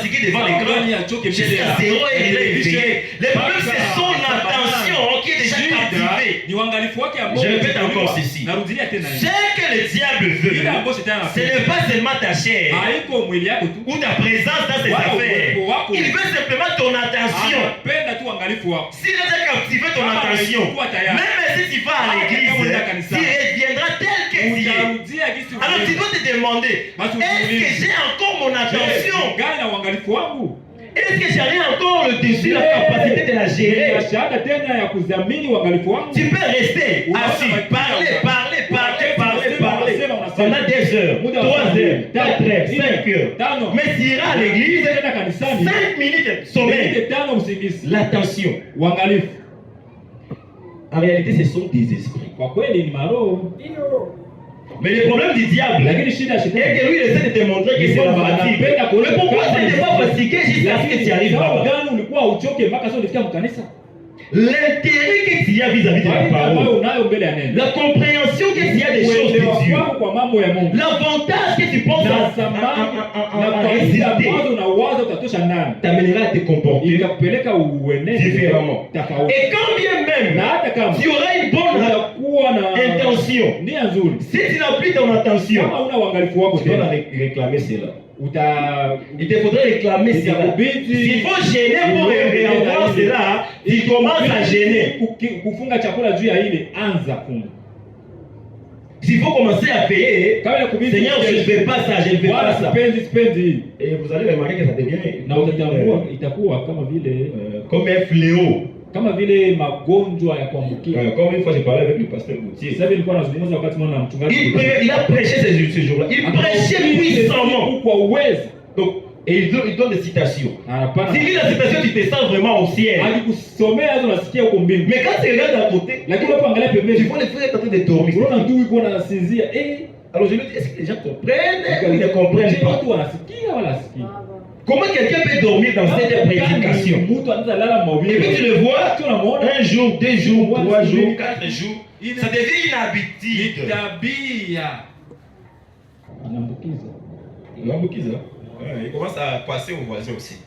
fatigué devant l'écran. Jusqu'à 0 et il est éveillé. Le problème, c'est son attention qui est déjà captivée. Je répète encore ceci. Ce que le diable veut, ce n'est pas seulement ta chair ou ta présence dans ses affaires. Il veut simplement ton attention. S'il a déjà captivé ton attention, même si tu vas à l'église, tu reviendras tel que tu es. Alors tu dois te demander, est-ce que j'ai encore mon attention? Est-ce que j'avais encore le dessus, la capacité de la gérer? Tu peux rester assis, parler pendant 2 heures, 3 heures, 4 heures, 5 heures. Mais tu iras à l'église, 5 minutes sommeil. L'attention. En réalité, ce sont des esprits. Mais le problème du diable est que lui, il essaie de te montrer que c'est la fatigue. Mais pourquoi tu n'es pas fatigué jusqu'à ce que tu arrives là-bas? L'intérêt que tu as vis-à-vis de la parole, la compréhension que tu as des choses de Dieu, l'avantage que tu penses à résister, t'amènera à te comporter différemment. Et quand bien même tu auras une bonne intention, si tu n'as plus ton attention, tu dois réclamer cela. Il te faudrait réclamer cela. S'il faut gêner pour réavoir cela, il commence à gêner. S'il faut commencer à payer, Seigneur, je ne fais pas ça, je ne fais pas ça. Et vous allez remarquer que ça devient comme un fléau. Kama vile magonjwa ya kuambukia. Comme une fois j'ai parlé avec le pasteur Gauthier. Sasa nilikuwa nazungumza wakati mwana mchungaji. Il a prêché ce jour-là. Il prêchait puissamment. Kwa uwezo. Donc, et il donne des citations. Si lis la citation, tu te sens vraiment au ciel. Alikusomea hizo nasikia huko mbinguni. Mais quand tu regardes à côté, lakini hapo angalia pembeni. Tu vois les frères en train de dormir. Unaona ndugu yuko anasinzia. Alors je lui dis, est-ce que les gens comprennent ou ils ne comprennent pas? Watu wanasikia wala sikia. Comment quelqu'un peut dormir dans cette prédication? Et puis tu le vois, 1 jour, 2 jours, 3 jours, 4 jours, ça devient une habitude. Il commence à passer aux voisins aussi.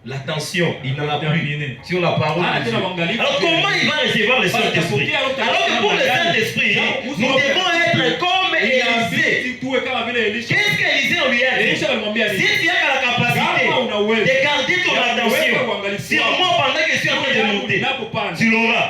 L'attention, il n'en a plus sur la parole de Dieu. Alors comment il va recevoir le Saint-Esprit? Alors que pour le Saint-Esprit, nous devons être comme Élisée. Qu'est-ce qu'Élisée on lui a dit? Si tu as la capacité de garder ton attention sur moi pendant que je suis en train de monter, tu l'auras.